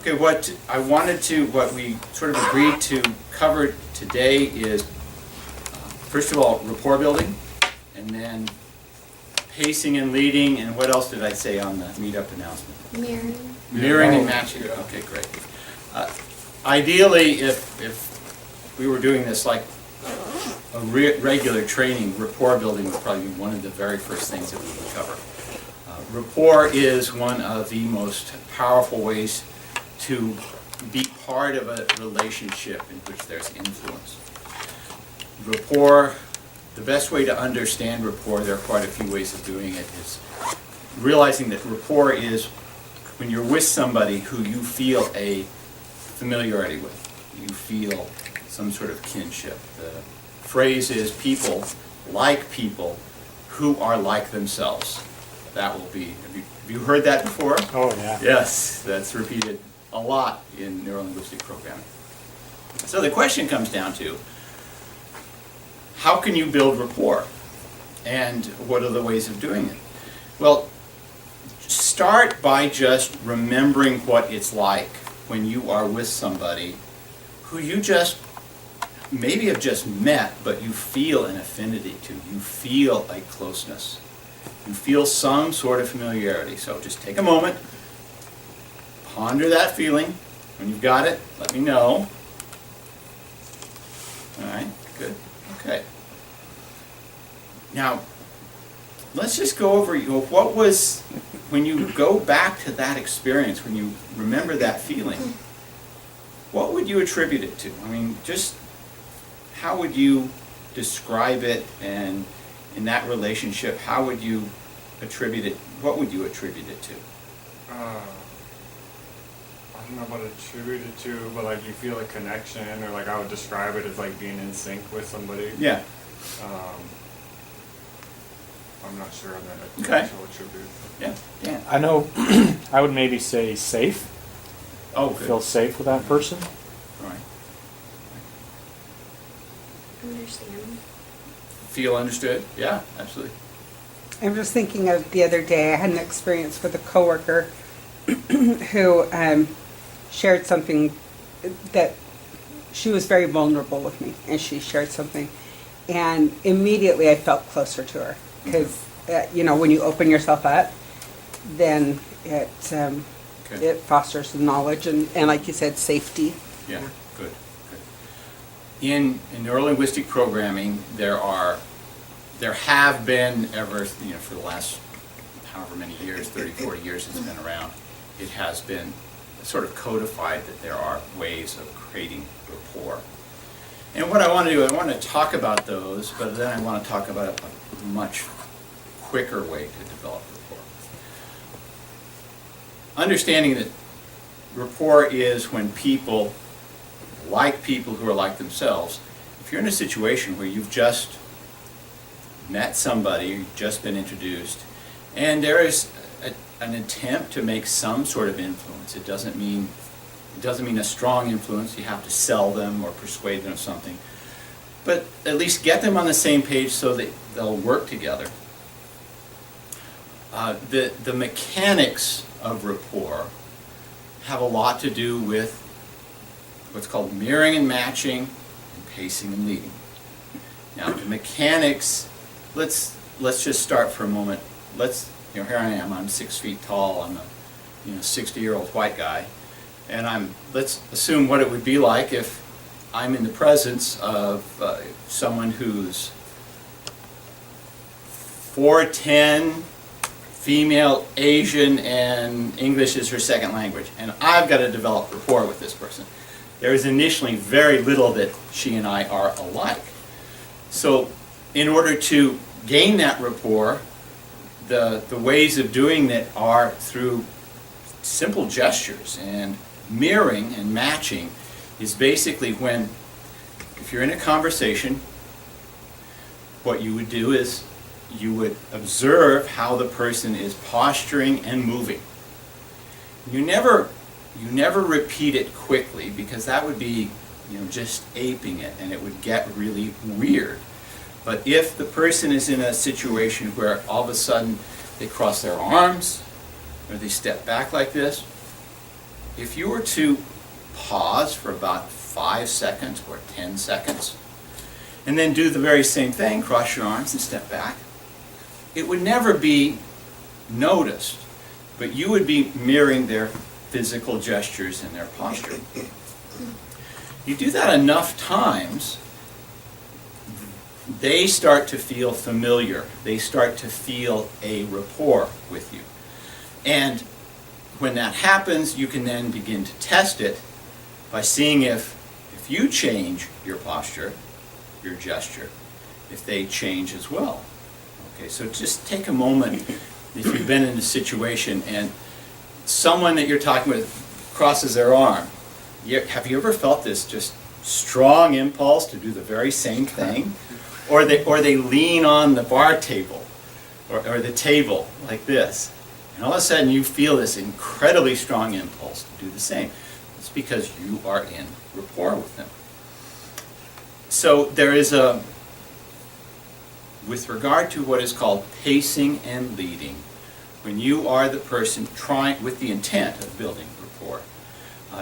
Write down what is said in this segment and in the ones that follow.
Okay, what we sort of agreed to cover today is, first of all, rapport building, and then pacing and leading, and what else did I say on the meetup announcement? Mirroring. Mirroring and matching. Okay, great. Ideally, if we were doing this like a regular training, rapport building would probably be one of the very first things that we would cover. Rapport is one of the most powerful ways to be part of a relationship in which there's influence. Rapport, the best way to understand rapport, there are quite a few ways of doing it, is realizing that rapport is when you're with somebody who you feel a familiarity with. You feel some sort of kinship. The phrase is people like people who are like themselves. That will be, have you heard that before? Oh, yeah. Yes, that's repeated a lot in neuro-linguistic programming. So the question comes down to, how can you build rapport? And what are the ways of doing it? Well, start by just remembering what it's like when you are with somebody who you just maybe have just met, but you feel an affinity to. You feel a closeness. You feel some sort of familiarity. So just take a moment, ponder that feeling. When you've got it, let me know. All right, good. Okay. Now, let's just go over, what was, when you go back to that experience, when you remember that feeling, what would you attribute it to? I mean, just how would you describe it, and in that relationship, how would you attribute it, what would you attribute it to? I don't know about attribute it to, but like you feel a connection, or like I would describe it as like being in sync with somebody. Yeah. I'm not sure on that Okay. actual attribute. Yeah. Yeah. I know I would maybe say safe. Oh, good. Feel safe with that person. All right. Understand. Feel understood? Yeah, absolutely. I'm just thinking of the other day, I had an experience with a coworker who shared something that she was very vulnerable with me, and she shared something, and immediately I felt closer to her, because when you open yourself up, then it fosters the knowledge and like you said, safety. Yeah, good. In neurolinguistic programming, there have been ever, for the last however many years, 30, 40 years it's been around, it has been sort of codified that there are ways of creating rapport. And what I want to do, I want to talk about those, but then I want to talk about a much quicker way to develop rapport. Understanding that rapport is when people like people who are like themselves. If you're in a situation where you've just met somebody, you've just been introduced, and there is an attempt to make some sort of influence, it doesn't mean a strong influence, you have to sell them or persuade them of something, but at least get them on the same page so that they'll work together. The mechanics of rapport have a lot to do with what's called mirroring and matching, and pacing and leading. Now, the mechanics, let's just start for a moment. Here I am, I'm 6 feet tall, I'm a 60-year-old white guy, and let's assume what it would be like if I'm in the presence of someone who's 4'10", female, Asian, and English is her second language, and I've got to develop rapport with this person. There is initially very little that she and I are alike. So in order to gain that rapport, the ways of doing that are through simple gestures, and mirroring and matching is basically when, if you're in a conversation, what you would do is you would observe how the person is posturing and moving. You never repeat it quickly, because that would be just aping it, and it would get really weird. But if the person is in a situation where all of a sudden they cross their arms, or they step back like this, if you were to pause for about 5 seconds or 10 seconds, and then do the very same thing, cross your arms and step back, it would never be noticed, but you would be mirroring their physical gestures and their posture. You do that enough times, they start to feel familiar. They start to feel a rapport with you. And when that happens, you can then begin to test it by seeing if you change your posture, your gesture, if they change as well. Okay, so just take a moment if you've been in a situation and someone that you're talking with crosses their arm. Have you ever felt this just strong impulse to do the very same thing? Or they lean on the bar table or the table like this. And all of a sudden you feel this incredibly strong impulse to do the same. It's because you are in rapport with them. So there is with regard to what is called pacing and leading, when you are the person trying with the intent of building rapport,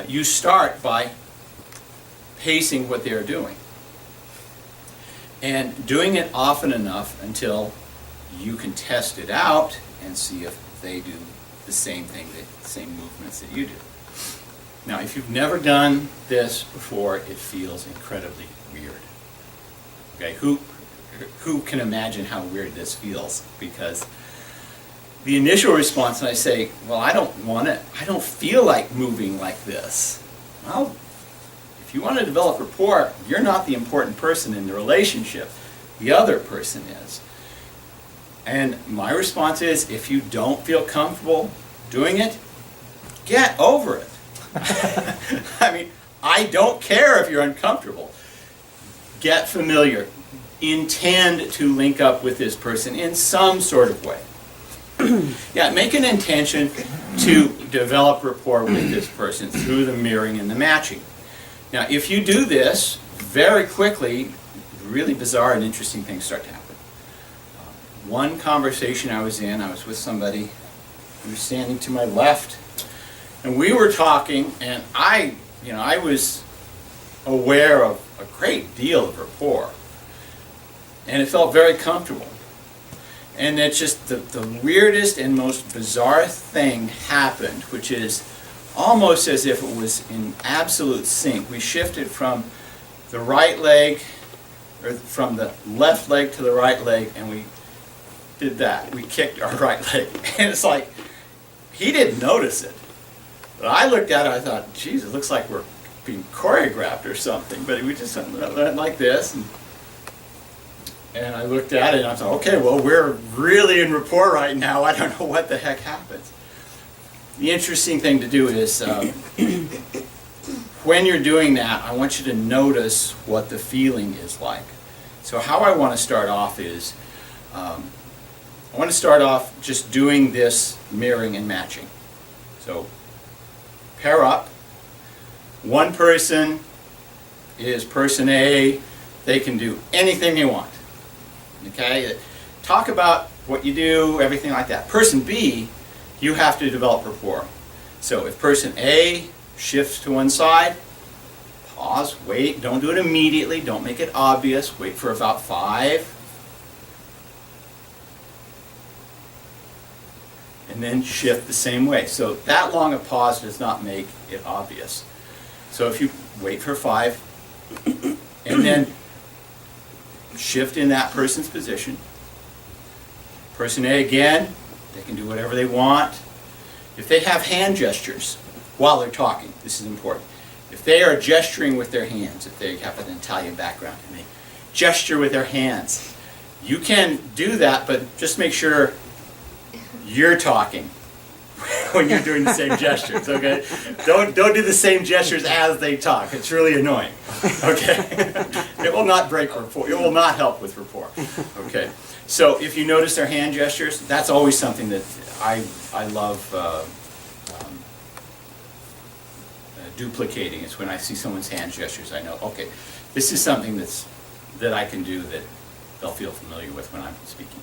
you start by pacing what they are doing. And doing it often enough until you can test it out and see if they do the same thing, the same movements that you do. Now, if you've never done this before, it feels incredibly weird. Okay, who can imagine how weird this feels? Because the initial response when I say, well, I don't feel like moving like this. Well, if you want to develop rapport, you're not the important person in the relationship. The other person is. And my response is, if you don't feel comfortable doing it, get over it. I mean, I don't care if you're uncomfortable. Get familiar. Intend to link up with this person in some sort of way. Yeah, make an intention to develop rapport with this person through the mirroring and the matching. Now, if you do this, very quickly, really bizarre and interesting things start to happen. One conversation I was with somebody who was standing to my left, and we were talking, and I was aware of a great deal of rapport, and it felt very comfortable. And it's just the weirdest and most bizarre thing happened, which is almost as if it was in absolute sync. We shifted from the right leg, or from the left leg to the right leg, and we did that. We kicked our right leg. And it's like, he didn't notice it. But I looked at it, I thought, geez, it looks like we're being choreographed or something. But we just went like this, and I looked at it, and I thought, okay, well, we're really in rapport right now. I don't know what the heck happens. The interesting thing to do is, when you're doing that, I want you to notice what the feeling is like. So how I want to start off is, I want to start off just doing this mirroring and matching. So pair up. One person is person A. They can do anything they want. Okay? Talk about what you do, everything like that. Person B, you have to develop rapport. So if person A shifts to one side, pause, wait, don't do it immediately, don't make it obvious, wait for about 5. And then shift the same way. So that long a pause does not make it obvious. So if you wait for 5, and then shift in that person's position. Person A again, they can do whatever they want. If they have hand gestures while they're talking, this is important. If they are gesturing with their hands, if they have an Italian background and they gesture with their hands, you can do that, but just make sure you're talking when you're doing the same gestures, okay? Don't do the same gestures as they talk. It's really annoying, okay? It will not break rapport. It will not help with rapport, okay? So if you notice their hand gestures, that's always something that I love duplicating. It's when I see someone's hand gestures, I know, okay, this is something that I can do that they'll feel familiar with when I'm speaking.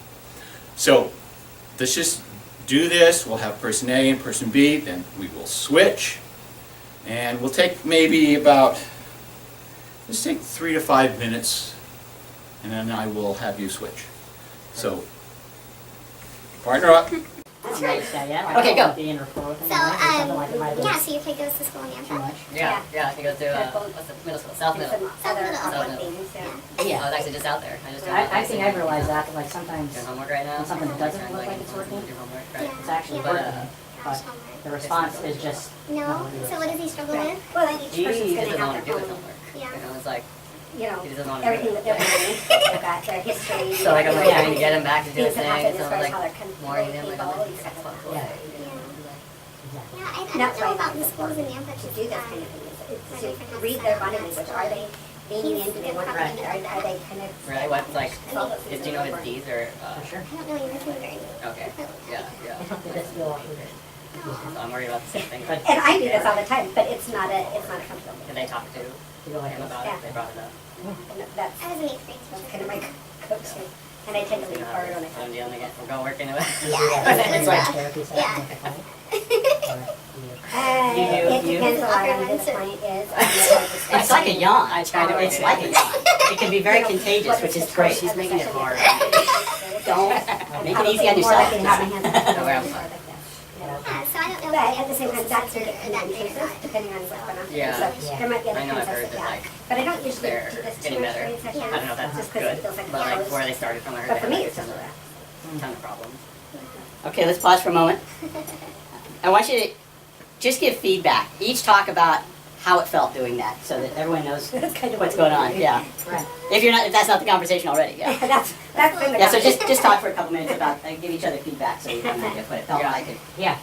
So let's just do this. We'll have person A and person B, then we will switch. And we'll take maybe about, let's take 3 to 5 minutes, and then I will have you switch. So, partner up. That's right. Yeah. Okay, go. Being rapport with them, So, right? Or something like it might have been yeah, so your kid goes to school in too Antwerp? much. Yeah, he goes to, what's the middle school? South Middle. South Middle. South Middle. Yeah. I was actually just out there. I just I think I've realized that, like sometimes doing homework right now. when something doesn't look like it's working, Do homework, right? it's actually Yeah. working. Gosh, But homework. the response is just No? not what we So what does he struggle with? Well, then each He person's just gonna doesn't want have to do their his own, homework. Yeah. You know, it's like, you know, he just doesn't want to do everything it. that they're learning. They've got their history. So like I'm like Yeah. trying to get him back to do his Things that thing, happen so as far as like how they're more him, like people, I'm like, these that's kinds of cool. Yeah. Yeah, I And don't that's know why about the schools in Antwerp to to do this kind of thing. It's to different read their style body of language. school. Are they leaning He's into their good one probably right? to Are they kind of Really, what, like, solve those do things you know over? his D's or, for sure. I don't know, you're missing very okay, yeah. That's still awkward. So I'm worried about the same thing. But And I do this all the time, but it's not a comfortable. Did they talk to you go like him this. about it? They brought it up. And that's I was an 8th grade that's teacher. kind of my go-to. And I tend to lean hard on it. I'm dealing with it. We'll go work into it. Yeah, It's like, Therapy session Yeah. with the client. Or you- It you- depends a lot on who Awkward the one, client is. It's like a yawn. It's like a yawn. It can be very contagious, which is great. She's making it hard. Don't make it easy on yourself. Yeah, so I don't know. But if at the same time, that's consider where that the maybe cases, not. depending on what's going on. Yeah. So there might be other I know I've heard concepts that, like, But I don't usually they're do this too getting much better. during sessions. I don't know if that's just 'cause good, it feels like but like hours. where they started from, I heard But they for had me, like it's just a ton of problems. Okay, let's pause for a moment. I want you to just give feedback. Each talk about how it felt doing that, so that everyone knows That's kind of what's what going we on. do. Yeah. Right. If that's not the conversation already, yeah. That's been the Yeah. So just conversation. talk for a couple minutes about give each other feedback, so you have an idea of what it felt Yeah. like. Yeah.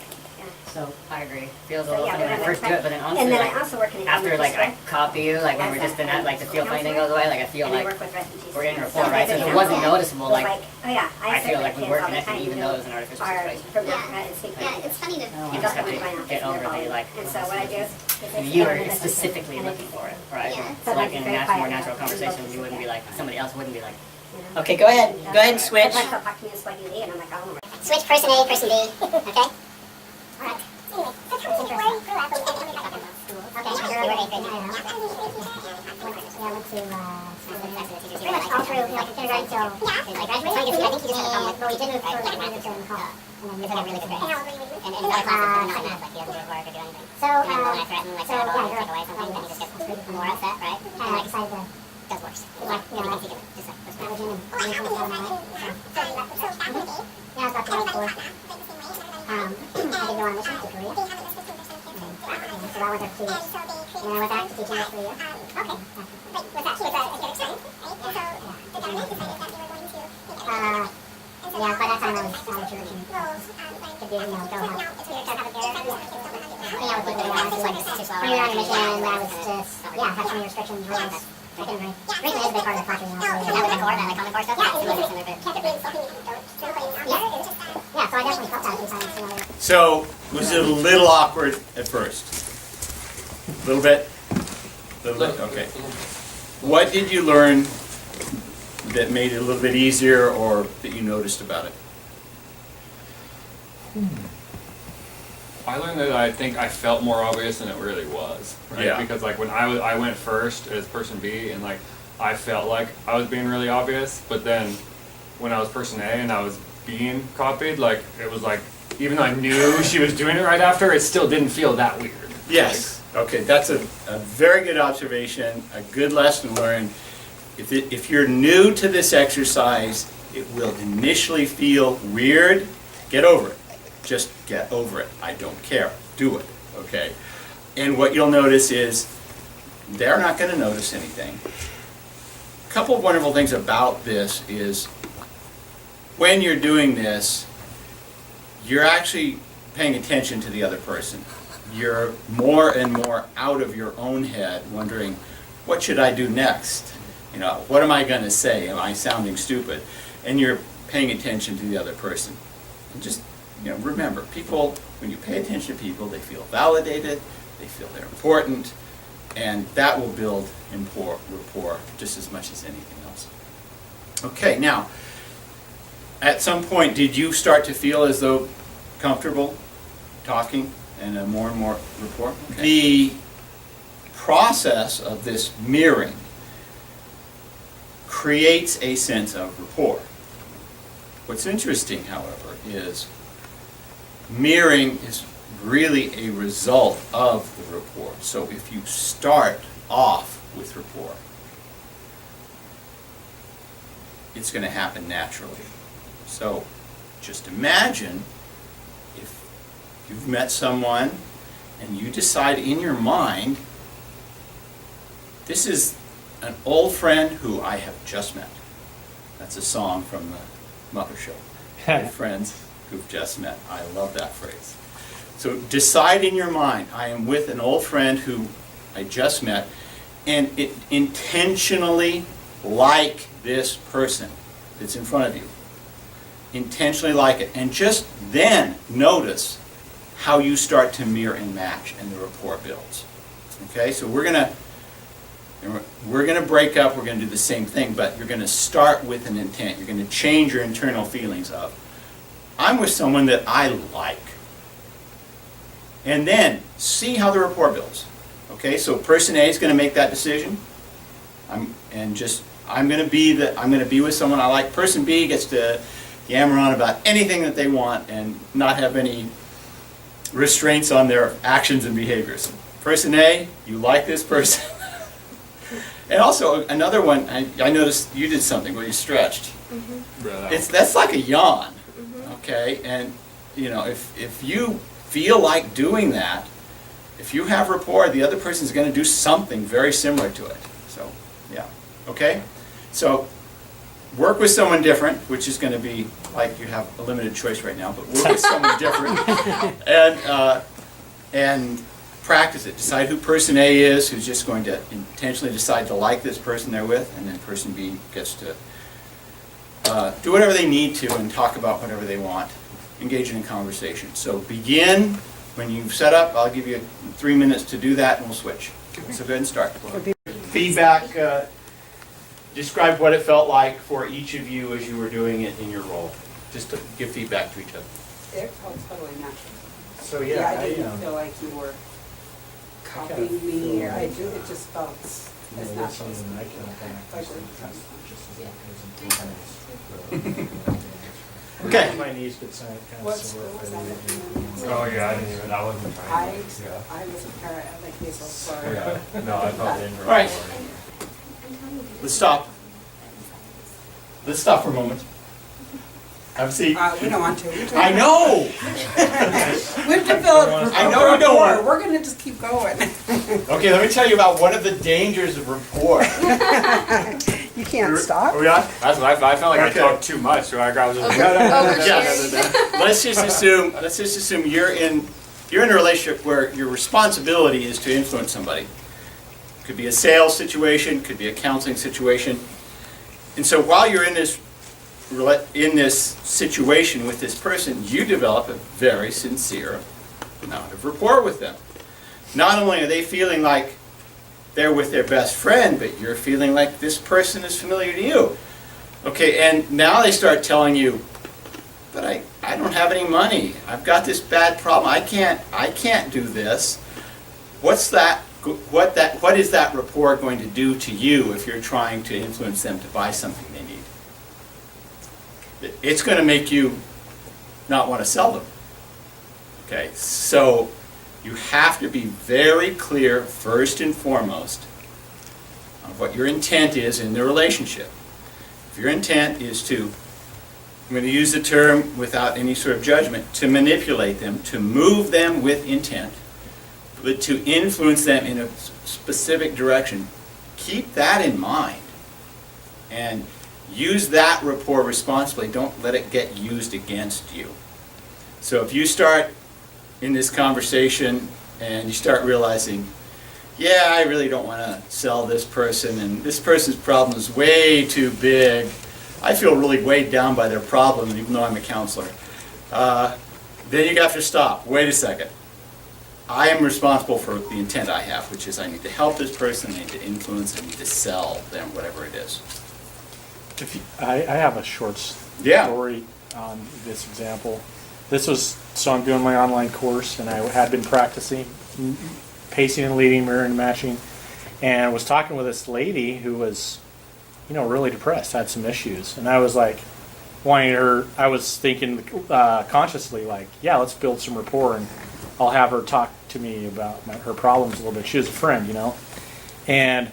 So I agree. Feels a So, little yeah, funny when I but first do it, but then honestly, And then like, I also work in a after like I school. copy you, like when we're just in that, like the feel funny thing goes away, like I feel And I like work with refugees. we're in rapport, right? So if it every wasn't example noticeable, was like oh yeah, I sit feel with like we kids were all the connected time even who though it was an artificial are situation. from Yeah. Africa and speak Yeah, it's funny to. You just have to get over the like. And so what I do is. And you are specifically looking for it, right? Yeah. So like in a more natural conversation, you wouldn't be like, somebody else wouldn't be like, okay, go ahead. Go ahead and switch. Sometimes they'll talk to me in Swahili and I'm like, oh, Switch person A, person B. Okay? Alright. So, was it a little awkward at first? A little bit? Little bit, okay. What did you learn that made it a little bit easier or that you noticed about it? I learned that I think I felt more obvious than it really was, right? Yeah. Because like when I went first as person B and like I felt like I was being really obvious, but then when I was person A and I was being copied, like it was like even though I knew she was doing it right after, it still didn't feel that weird. Yes. Okay, that's a very good observation, a good lesson learned. If you're new to this exercise, it will initially feel weird. Get over it. Just get over it. I don't care. Do it. Okay? And what you'll notice is they're not going to notice anything. A couple of wonderful things about this is when you're doing this, you're actually paying attention to the other person. You're more and more out of your own head wondering, what should I do next? You know, what am I going to say? Am I sounding stupid? And you're paying attention to the other person. And just, remember, people, when you pay attention to people, they feel validated, they feel they're important, and that will build rapport just as much as anything else. Okay, now, at some point, did you start to feel as though comfortable talking and more rapport? Okay. The process of this mirroring creates a sense of rapport. What's interesting, however, is mirroring is really a result of the rapport. So if you start off with rapport, it's going to happen naturally. So just imagine if you've met someone and you decide in your mind, this is an old friend who I have just met. That's a song from the Mother Show. Old friends who've just met. I love that phrase. So decide in your mind, I am with an old friend who I just met, and intentionally like this person that's in front of you. Intentionally like it. And just then notice how you start to mirror and match and the rapport builds. Okay, so we're gonna break up, we're gonna do the same thing, but you're gonna start with an intent. You're gonna change your internal feelings of, I'm with someone that I like. And then see how the rapport builds. Okay, so person A is gonna make that decision. I'm gonna be with someone I like. Person B gets to yammer on about anything that they want and not have any restraints on their actions and behaviors. Person A, you like this person. And also another one, I noticed you did something where you stretched. That's like a yawn. Okay, and you know, if you feel like doing that, if you have rapport, the other person is going to do something very similar to it. So, yeah. Okay? So, work with someone different, which is going to be like you have a limited choice right now, but work with someone different and practice it. Decide who person A is, who's just going to intentionally decide to like this person they're with, and then person B gets to do whatever they need to and talk about whatever they want. Engage in a conversation. So begin when you've set up. I'll give you 3 minutes to do that and we'll switch. So go ahead and start. Feedback. Describe what it felt like for each of you as you were doing it in your role. Just to give feedback to each other. It felt totally natural. So I didn't feel like you were copying me, or it just felt as natural as Okay. My knees get kind of What sore. school was that? Oh yeah, I wasn't trying to. Yeah. I was a parent at like Hazel Square. Yeah. No, I felt in All right. Let's stop. Let's stop for a moment. Have a seat. We don't want to. I know! We've developed I know we don't want to. We're going to just keep going. Okay, let me tell you about one of the dangers of rapport. You can't stop. Are we on? That's what I felt like. Okay. I talked too much, so I was just Yes. Let's just assume you're in a relationship where your responsibility is to influence somebody. Could be a sales situation, could be a counseling situation. And so while you're in this situation with this person, you develop a very sincere amount of rapport with them. Not only are they feeling like they're with their best friend, but you're feeling like this person is familiar to you. Okay, and now they start telling you, but I don't have any money. I've got this bad problem. I can't do this. What is that rapport going to do to you if you're trying to influence them to buy something they need? It's going to make you not want to sell them. Okay, so you have to be very clear first and foremost of what your intent is in the relationship. If your intent is to, I'm going to use the term without any sort of judgment, to manipulate them, to move them with intent, but to influence them in a specific direction, keep that in mind and use that rapport responsibly. Don't let it get used against you. So if you start in this conversation and you start realizing, yeah, I really don't want to sell this person, and this person's problem is way too big. I feel really weighed down by their problem, even though I'm a counselor. Then you have to stop. Wait a second. I am responsible for the intent I have, which is I need to help this person, I need to influence, I need to sell them, whatever it is. I have a short story on this example. So I'm doing my online course, and I had been practicing pacing and leading, mirror and matching. and was talking with this lady who was, really depressed, had some issues, and I was like, I was thinking consciously, like, yeah, let's build some rapport, and I'll have her talk to me about her problems a little bit. She was a friend, and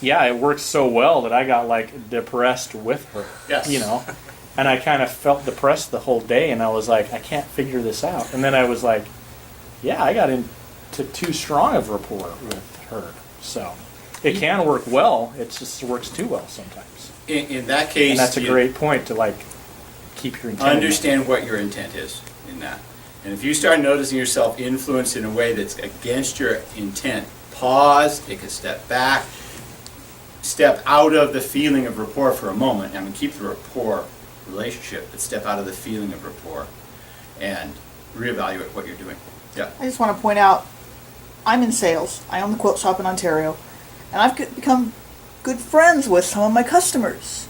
yeah, it worked so well that I got like depressed with her. Yes. And I kind of felt depressed the whole day, and I was like, I can't figure this out. And then I was like, yeah, I got into too strong of rapport with her. So it can work well. It just works too well sometimes. In that case, And that's a great point to like keep your intent. understand what your intent is in that. And if you start noticing yourself influenced in a way that's against your intent, pause, take a step back, step out of the feeling of rapport for a moment. I mean, keep the rapport relationship, but step out of the feeling of rapport and reevaluate what you're doing. Yeah. I just want to point out, I'm in sales. I own the quilt shop in Ontario, and I've become good friends with some of my customers.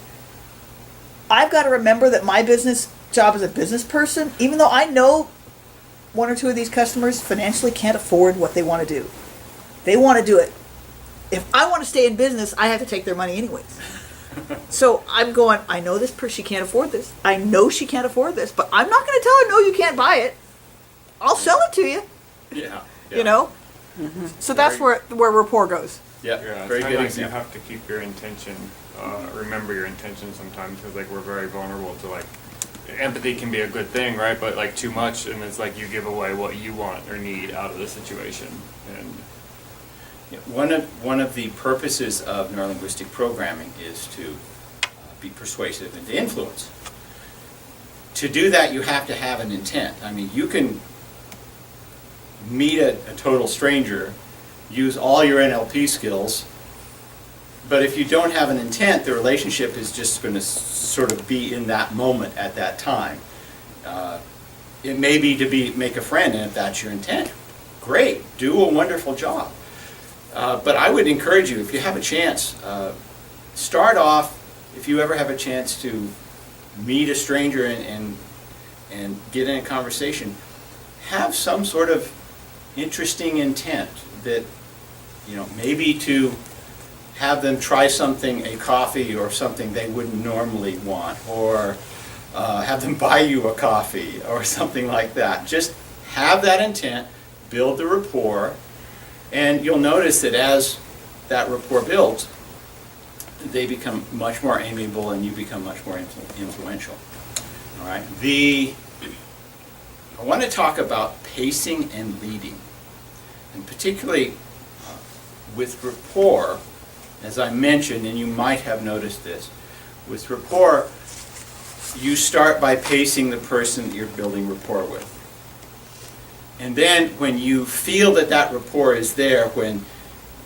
I've got to remember that my business job as a business person, even though I know one or two of these customers financially can't afford what they want to do, they want to do it. If I want to stay in business, I have to take their money anyways. So I'm going, I know this person, she can't afford this. I know she can't afford this, but I'm not going to tell her, no, you can't buy it. I'll sell it to you, Yeah. you know? So that's where rapport goes. Yeah. Yeah, Very it's good like example. you have to keep your intention, remember your intention sometimes, because like we're very vulnerable to like, empathy can be a good thing, right? But like too much, and it's like you give away what you want or need out of the situation. And Yeah, one of the purposes of neurolinguistic programming is to be persuasive and to influence. To do that, you have to have an intent. I mean, you can meet a total stranger, use all your NLP skills, but if you don't have an intent, the relationship is just going to sort of be in that moment at that time. It may be to make a friend, and if that's your intent, great, do a wonderful job. But I would encourage you, if you have a chance, start off, if you ever have a chance to meet a stranger and get in a conversation, have some sort of interesting intent that, maybe to have them try something, a coffee or something they wouldn't normally want, or have them buy you a coffee or something like that. Just have that intent, build the rapport, and you'll notice that as that rapport builds, they become much more amiable and you become much more influential. All right. I want to talk about pacing and leading, and particularly with rapport, as I mentioned, and you might have noticed this, with rapport, you start by pacing the person that you're building rapport with. And then when you feel that that rapport is there, when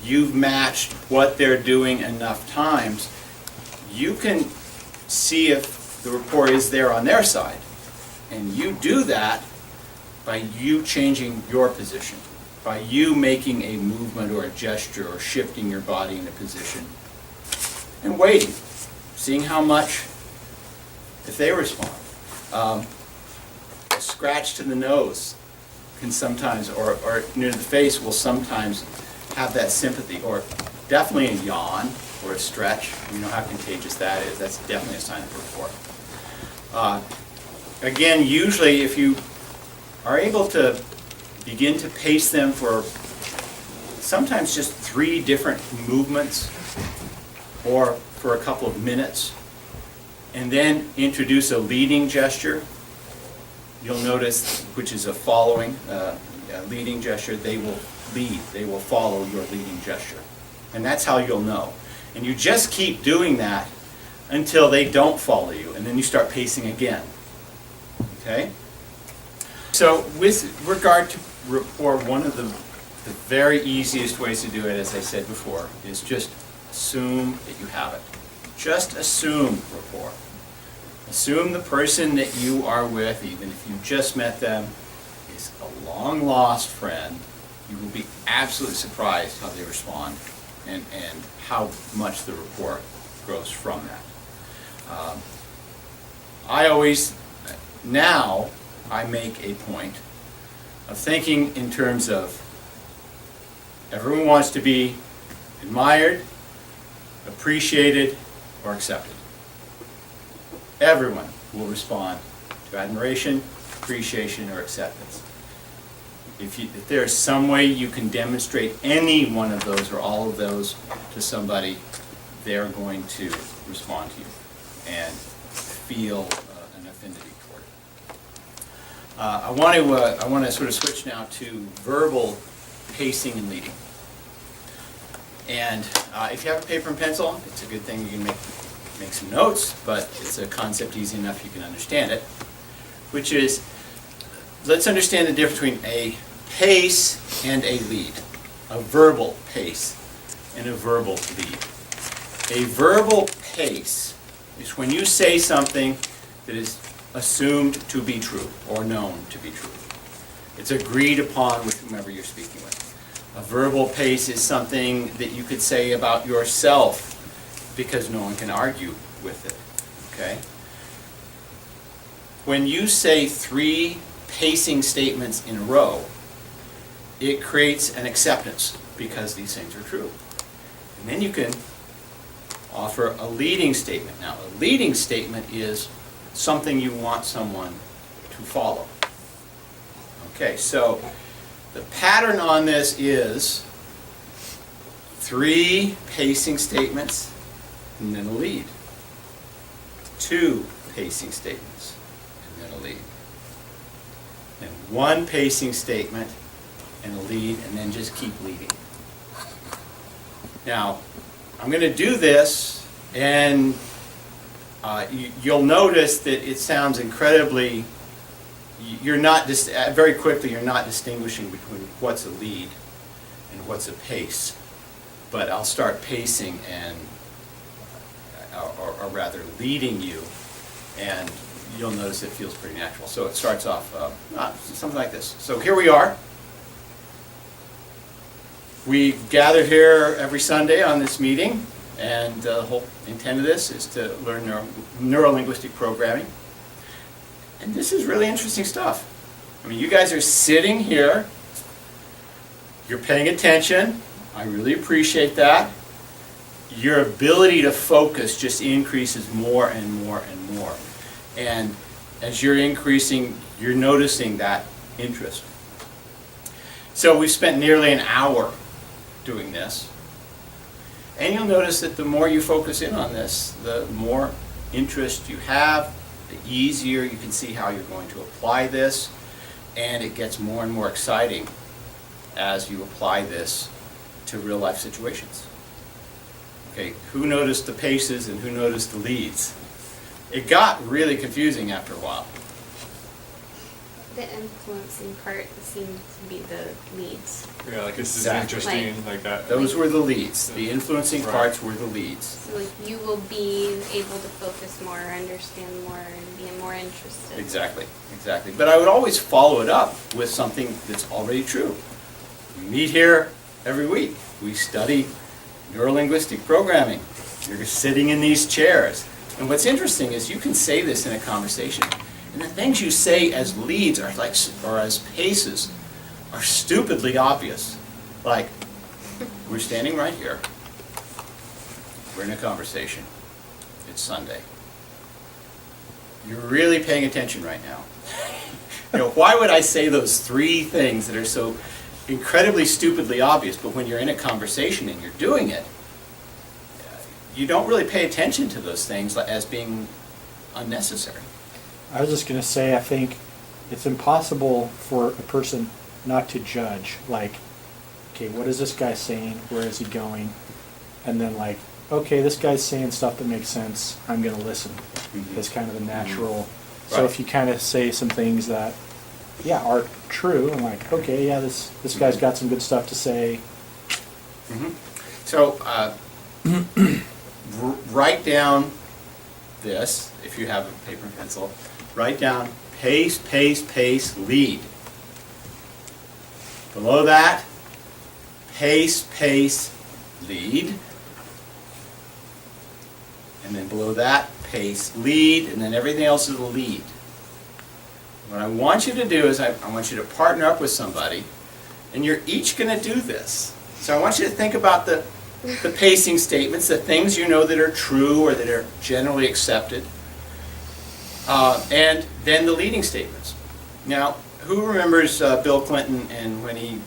you've matched what they're doing enough times, you can see if the rapport is there on their side. And you do that by you changing your position, by you making a movement or a gesture or shifting your body in a position and waiting, seeing how much, if they respond. A scratch to the nose can sometimes, or near the face will sometimes have that sympathy, or definitely a yawn or a stretch. You know how contagious that is. That's definitely a sign of rapport. Again, usually if you are able to begin to pace them for sometimes just 3 different movements or for a couple of minutes, and then introduce a leading gesture, you'll notice, which is a following leading gesture, they will lead, they will follow your leading gesture. And that's how you'll know. And you just keep doing that until they don't follow you, and then you start pacing again. Okay? So with regard to rapport, one of the very easiest ways to do it, as I said before, is just assume that you have it. Just assume rapport. Assume the person that you are with, even if you just met them, is a long-lost friend. You will be absolutely surprised how they respond and how much the rapport grows from that. Now I make a point of thinking in terms of Everyone wants to be admired, appreciated, or accepted. Everyone will respond to admiration, appreciation, or acceptance. If there's some way you can demonstrate any one of those or all of those to somebody, they're going to respond to you and feel an affinity toward it. I want to sort of switch now to verbal pacing and leading. And if you have a paper and pencil, it's a good thing you can make some notes, but it's a concept easy enough you can understand it, which is, let's understand the difference between a pace and a lead, a verbal pace and a verbal lead. A verbal pace is when you say something that is assumed to be true or known to be true. It's agreed upon with whomever you're speaking with. A verbal pace is something that you could say about yourself because no one can argue with it, okay? When you say 3 pacing statements in a row, it creates an acceptance because these things are true. And then you can offer a leading statement. Now, a leading statement is something you want someone to follow. Okay, so the pattern on this is 3 pacing statements and then a lead. 2 pacing statements and then a lead. And 1 pacing statement and a lead, and then just keep leading. Now, I'm going to do this, and you'll notice that it sounds incredibly, you're not just, very quickly you're not distinguishing between what's a lead and what's a pace. But I'll start pacing and, or rather leading you, and you'll notice it feels pretty natural. So it starts off something like this. So here we are. We gather here every Sunday on this meeting, and the whole intent of this is to learn neuro-linguistic programming. And this is really interesting stuff. I mean, you guys are sitting here, you're paying attention, I really appreciate that. Your ability to focus just increases more and more and more. And as you're increasing, you're noticing that interest. So we've spent nearly an hour doing this. And you'll notice that the more you focus in on this, the more interest you have, the easier you can see how you're going to apply this, and it gets more and more exciting as you apply this to real life situations. Okay, who noticed the paces and who noticed the leads? It got really confusing after a while. The influencing part seemed to be the leads. Yeah, like this is Exactly. interesting, like that. Those were the leads. The influencing Right. parts were the leads. So like you will be able to focus more, understand more, and be more interested. Exactly, exactly. But I would always follow it up with something that's already true. We meet here every week. We study neuro-linguistic programming. You're sitting in these chairs. And what's interesting is you can say this in a conversation. And the things you say as leads or as paces are stupidly obvious. Like, we're standing right here. We're in a conversation. It's Sunday. You're really paying attention right now. You know, why would I say those 3 things that are so incredibly stupidly obvious, but when you're in a conversation and you're doing it, you don't really pay attention to those things as being unnecessary. I was just going to say, I think it's impossible for a person not to judge, like, okay, what is this guy saying? Where is he going? And then like, okay, this guy's saying stuff that makes sense. I'm going to listen. Mhm. It's kind of a natural. Mhm. So Right. if you kind of say some things that, yeah, are true, I'm like, okay, yeah, this guy's got some good stuff to say. Mhm. So, write down this, if you have a paper and pencil. Write down pace, pace, pace, lead. Below that, pace, pace, lead. And then below that, pace, lead, and then everything else is a lead. What I want you to do is I want you to partner up with somebody, and you're each going to do this. So I want you to think about the pacing statements, the things you know that are true or that are generally accepted, and then the leading statements. Now, who remembers Bill Clinton and when he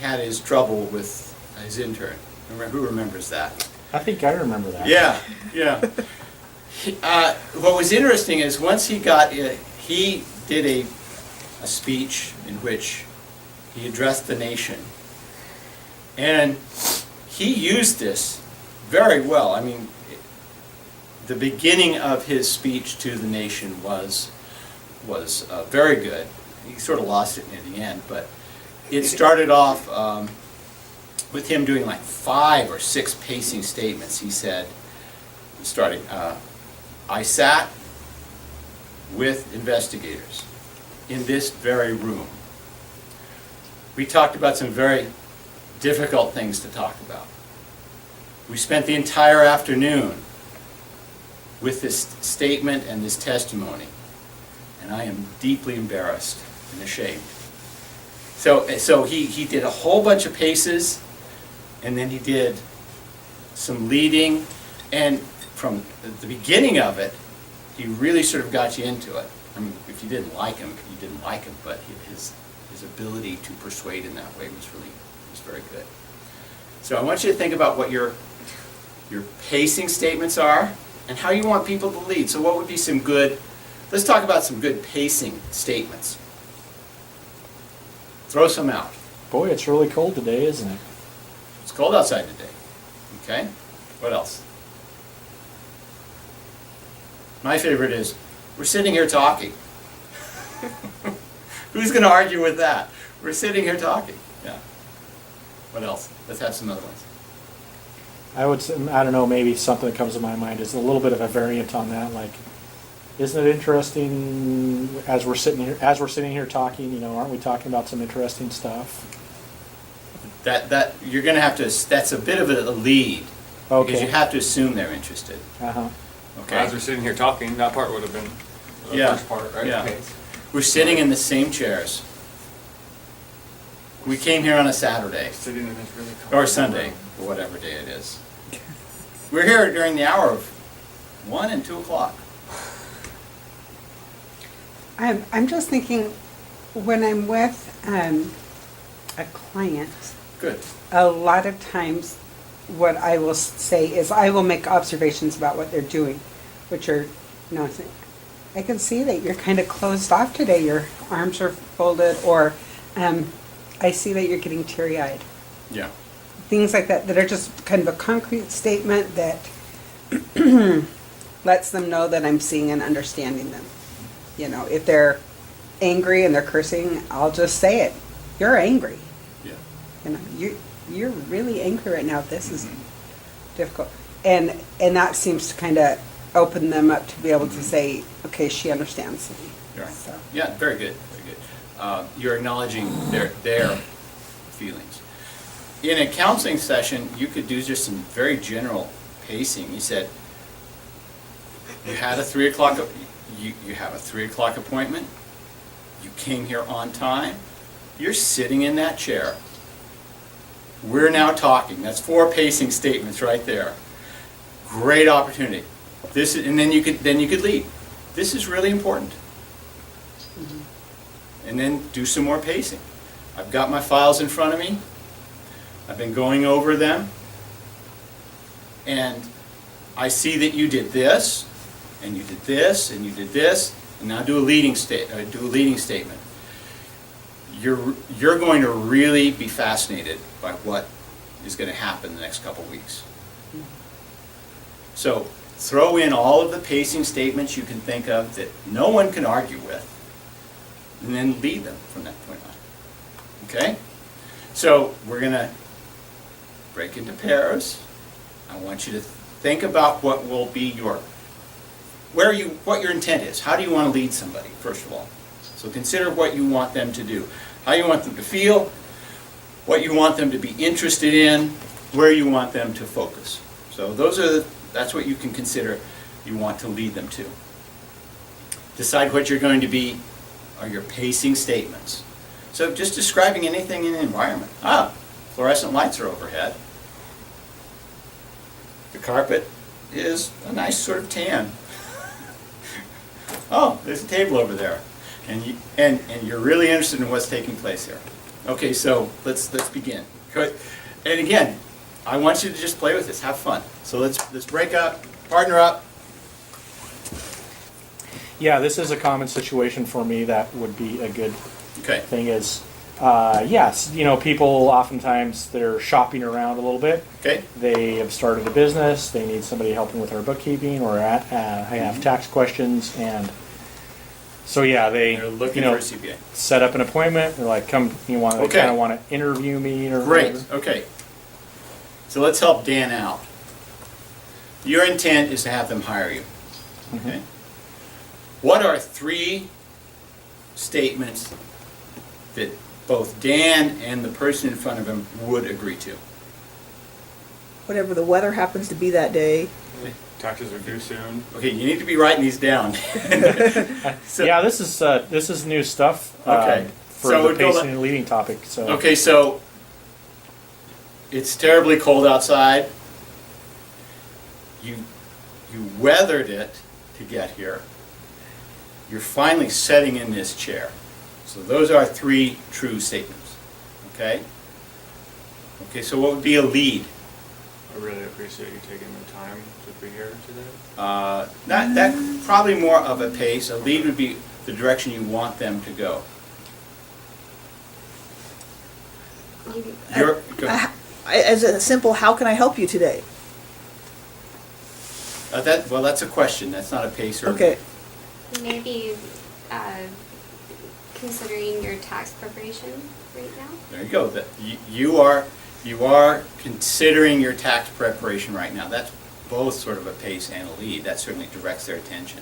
had his trouble with his intern? Who remembers that? I think I remember that. Yeah, yeah. What was interesting is once he did a speech in which he addressed the nation, and he used this very well. I mean, the beginning of his speech to the nation was very good. He sort of lost it near the end, but it started off with him doing like 5 or 6 pacing statements. He said, starting, I sat with investigators in this very room. We talked about some very difficult things to talk about. We spent the entire afternoon with this statement and this testimony, and I am deeply embarrassed and ashamed. So he did a whole bunch of paces, and then he did some leading, and from the beginning of it, he really sort of got you into it. I mean, if you didn't like him, you didn't like him, but his ability to persuade in that way was very good. So I want you to think about what your pacing statements are and how you want people to lead. So what would be some good, let's talk about some good pacing statements. Throw some out. Boy, it's really cold today, isn't it? It's cold outside today. Okay? What else? My favorite is, we're sitting here talking. Who's going to argue with that? We're sitting here talking. Yeah. What else? Let's have some other ones. I would say, I don't know, maybe something that comes to my mind is a little bit of a variant on that. Like, isn't it interesting as we're sitting here talking? You know, aren't we talking about some interesting stuff? That you're going to have to. That's a bit of a lead. Okay. Because you have to assume they're interested. Uh-huh. Okay. As we're sitting here talking, that part would have been the Yeah. first part, right? Yeah. Okay. We're sitting in the same chairs. We came here on a Saturday Sitting in this really or Sunday or whatever day it is. We're here during the hour of 1 and 2 o'clock. I'm just thinking, when I'm with a client, Good. a lot of times what I will say is I will make observations about what they're doing, which are, you know, I can see that you're kind of closed off today. Your arms are folded, or I see that you're getting teary-eyed. Yeah. Things like that are just kind of a concrete statement that lets them know that I'm seeing and understanding them. You know, if they're angry and they're cursing, I'll just say it. You're angry. Yeah. You know, you're really angry right now. This is difficult. And that seems to kind of open them up to be able to say, okay, she understands me. Right. So. Yeah, very good, very good. You're acknowledging their feelings. In a counseling session, you could do just some very general pacing. You said, you had a 3 o'clock, you have a 3 o'clock appointment, you came here on time, you're sitting in that chair. We're now talking. That's 4 pacing statements right there. Great opportunity. And then you could lead. This is really important. And then do some more pacing. I've got my files in front of me. I've been going over them. And I see that you did this, and you did this, and you did this, and now do a leading statement. You're going to really be fascinated by what is going to happen the next couple weeks. So throw in all of the pacing statements you can think of that no one can argue with, and then lead them from that point on. Okay? So we're going to break into pairs. I want you to think about what will be what your intent is. How do you want to lead somebody, first of all? So consider what you want them to do. How you want them to feel, what you want them to be interested in, where you want them to focus. So that's what you can consider you want to lead them to. Decide what you're going to be are your pacing statements. So just describing anything in the environment. Fluorescent lights are overhead. The carpet is a nice sort of tan. Oh, there's a table over there. And you're really interested in what's taking place here. Okay, so let's begin. Good. And again, I want you to just play with this, have fun. So let's break up, partner up. Yeah, this is a common situation for me that would be a good Okay. thing is, yes, people oftentimes they're shopping around a little bit. Okay. They have started a business, they need somebody helping with their bookkeeping or have tax questions, and so yeah, They're looking for a CPA. set up an appointment. They're like, come, they Okay. kind of want to interview me or Great, whatever. okay. So let's help Dan out. Your intent is to have them hire you. Okay. What are 3 statements that both Dan and the person in front of him would agree to? Whatever the weather happens to be that day. Taxes are due soon. Okay, you need to be writing these down. So- Yeah, this is new stuff Okay. for So the we'd go pacing like- and leading topic. So Okay, so it's terribly cold outside. You weathered it to get here. You're finally setting in this chair. So those are 3 true statements. Okay? Okay, so what would be a lead? I really appreciate you taking the time to be here today. That probably more of a pace. A lead would be the direction you want them to go. Go ahead. As a simple, how can I help you today? Well, that's a question. That's not a pace or. Okay. Maybe considering your tax preparation right now. There you go. You are considering your tax preparation right now. That's both sort of a pace and a lead. That certainly directs their attention.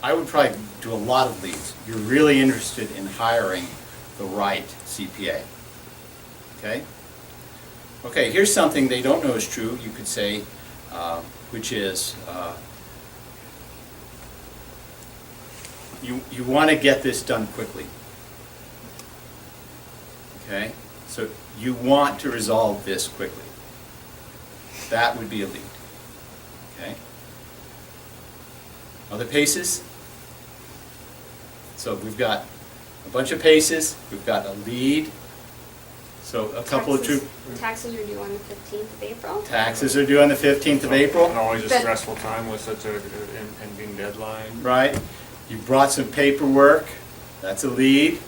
I would probably do a lot of leads. You're really interested in hiring the right CPA. Okay? Okay, here's something they don't know is true, you could say, which is you want to get this done quickly. Okay? So you want to resolve this quickly. That would be a lead. Okay? Other paces? So we've got a bunch of paces, we've got a lead, so a couple of true. Taxes are due on the 15th of April. Taxes are due on the 15th of April, And always a But- stressful time with such an impending deadline. right? You brought some paperwork, that's a lead.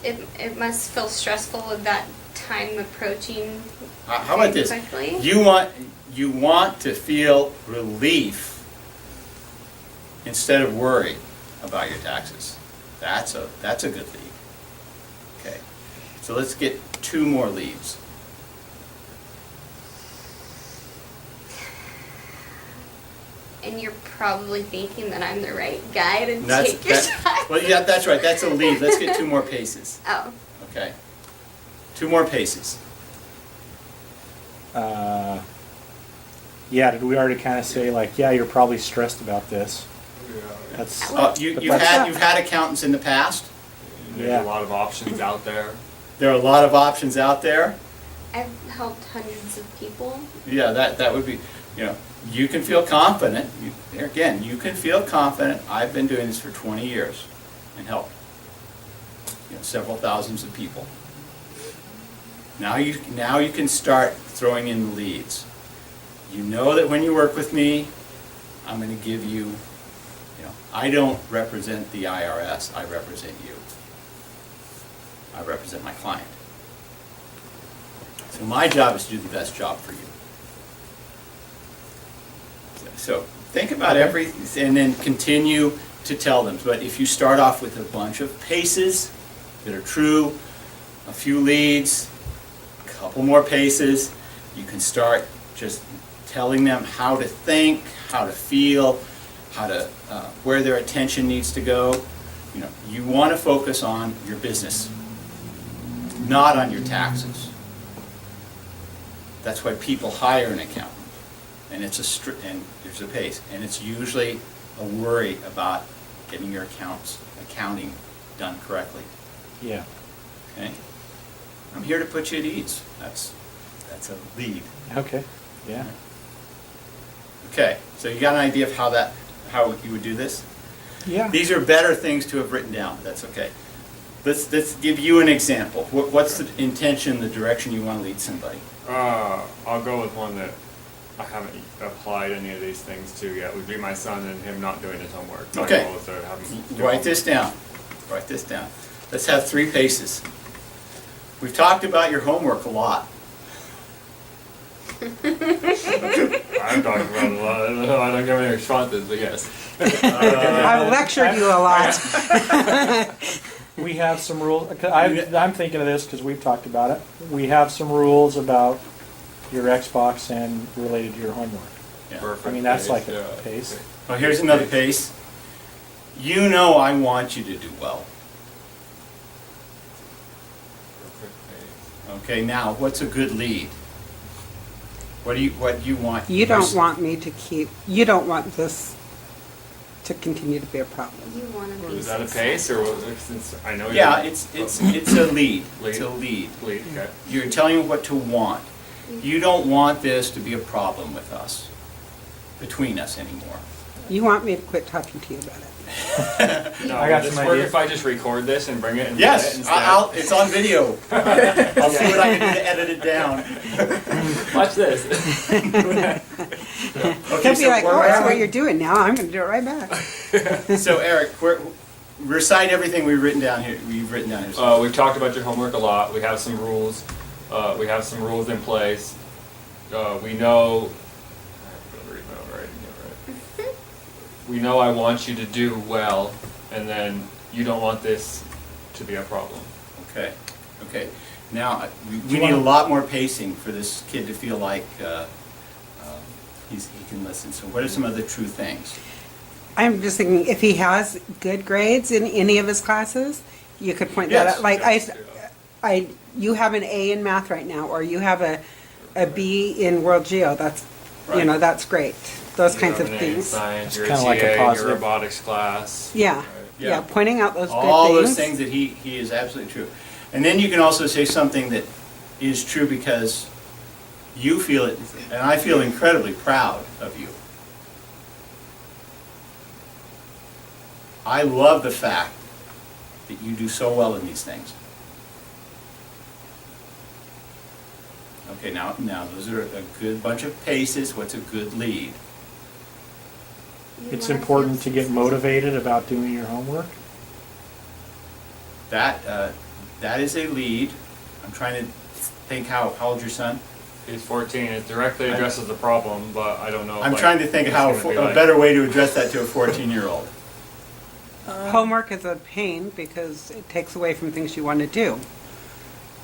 It must feel stressful with that time approaching. How about this? Quickly. You want to feel relief instead of worry about your taxes. That's a good lead. Okay, so let's get 2 more leads. And you're probably thinking that I'm the right guy to That's, take your time. well, yeah, that's right. That's a lead. Let's get 2 more paces. Oh, Okay, 2 more paces. yeah, did we already kind of say like, yeah, you're probably stressed about this? Yeah. That's You've But that's- you've had accountants in the past. There's Yeah. a lot of options out there. There are a lot of options out there. I've helped hundreds of people. Yeah, that would be, you can feel confident. There again, you can feel confident. I've been doing this for 20 years and helped several thousands of people. Now you can start throwing in the leads. You know that when you work with me, I'm going to give you, I don't represent the IRS, I represent you. I represent my client. So my job is to do the best job for you. So think about everything and then continue to tell them. But if you start off with a bunch of paces that are true, a few leads, a couple more paces, you can start just telling them how to think, how to feel, how to where their attention needs to go. You want to focus on your business, not on your taxes. That's why people hire an accountant, and and there's a pace, and it's usually a worry about getting your accounting done correctly. Yeah. Okay? I'm here to put you at ease. That's a lead. Okay. Yeah. Okay, so you got an idea of how you would do this? Yeah. These are better things to have written down, but that's okay. Let's give you an example. What's the intention, the direction you want to lead somebody? I'll go with one that I haven't applied any of these things to yet. Would be my son and him not doing his homework. My Okay. goal is to have him do Write this down. Write this down. Let's have 3 paces. We've talked about your homework a lot. I'm talking about a lot. I don't give any responses, but yes. I've lectured you a lot. We have some rules. I'm thinking of this because we've talked about it. We have some rules about your Xbox and related to your homework. Yeah. Perfect I mean, that's pace, like a yeah. pace. Oh, here's another pace. You know I want you to do well. Perfect pace. Okay, now what's a good lead? What do you want? You don't want me to you don't want this to continue to be a problem. You want to be Is that a successful. pace or since I know? Yeah, you're- it's a lead. It's a lead. Lead. Okay. You're telling me what to want. You don't want this to be a problem with us, between us anymore. You want me to quit talking to you about it. No, I got would this some work ideas. if I just record this and bring it and Yes, edit instead? it's on video. I'll see what I can do to edit it down. Watch this. Okay, He'll be like, oh, I see what where, you're doing now. I'm going to do it right back. so Eric, recite everything we've written down here. We've talked about your homework a lot. We have some rules. We have some rules in place. We know. We know I want you to do well, and then you don't want this to be a problem. Okay. Now, we need a lot more pacing for this kid to feel like he can listen. So what are some other true things? I'm just thinking, if he has good grades in any of his classes, you could point that Yes. out. Like you have an A in math right now, or you have a B in World Geo. That's, Right. that's great. Those kinds of You have an A in things. Science, It's you're a kinda like a TA, your positive. robotics class. Yeah. Right. Yeah, pointing out those All good those things that he is absolutely true. And then you can also say something that is true because you feel it, and I feel incredibly proud of you. I love the fact that you do so well in these things. Okay, now those are a good bunch of paces. What's a good lead? You It's wanna important feel to get successful. motivated about doing your homework. That is a lead. I'm trying to think how old's your son? He's 14. It directly addresses the problem, but I don't know. if, I'm like, trying to think it's how gonna be a like- better way to address that to a 14-year-old. Homework is a pain because it takes away from things you want to do.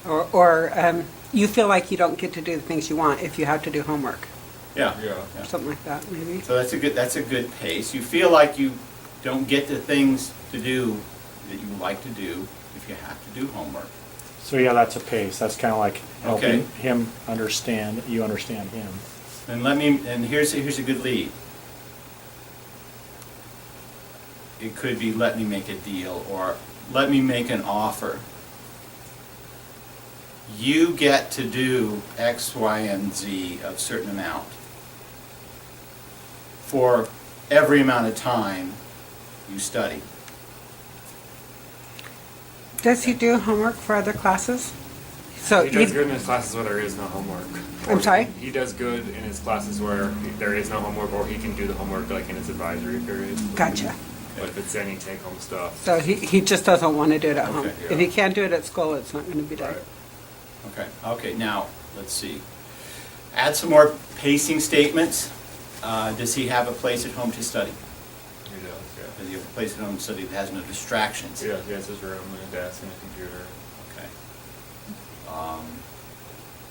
Or you feel like you don't get to do the things you want if you have to do homework. Yeah. Yeah. Or something like that, maybe. So that's a good pace. You feel like you don't get the things to do that you like to do if you have to do homework. So yeah, that's a pace. That's kind of like helping Okay. him understand, you understand him. And here's a good lead. It could be let me make a deal or let me make an offer. You get to do X, Y, and Z of certain amount for every amount of time you study. Does he do homework for other classes? So He does you- good in his classes where there is no homework. I'm sorry? He does good in his classes where there is no homework, or he can do the homework like in his advisory period. Gotcha. But if it's any take-home stuff. So he just doesn't want to do it at home. Okay, yeah. If he can't do it at school, it's not going to be done. Right. Okay, now, let's see. Add some more pacing statements. Does he have a place at home to study? He does, yeah. Does he have a place at home to study that has no distractions? Yeah, he has his room and a desk and a computer. Okay.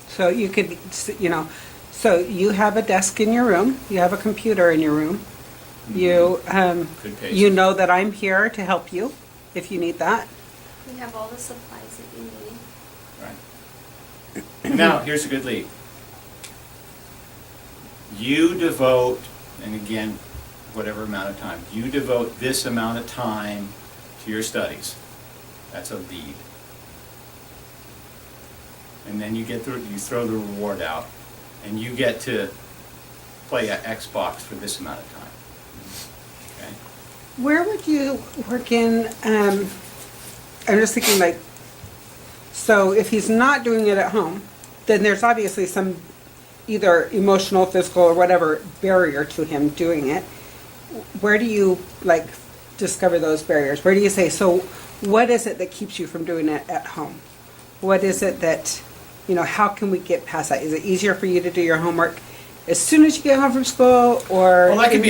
So you could, so you have a desk in your room, you have a computer in your room. You, Good pace. you know that I'm here to help you if you need that. You have all the supplies that you need. Right. Now, here's a good lead. You devote, and again, whatever amount of time, you devote this amount of time to your studies. That's a lead. And then you throw the reward out, and you get to play at Xbox for this amount of time. Okay? Where would you work in, I'm just thinking like, so if he's not doing it at home, then there's obviously some either emotional, physical, or whatever barrier to him doing it. Where do you like discover those barriers? Where do you say, so what is it that keeps you from doing it at home? What is it that, how can we get past that? Is it easier for you to do your homework as soon as you get home from school, or? Well, that could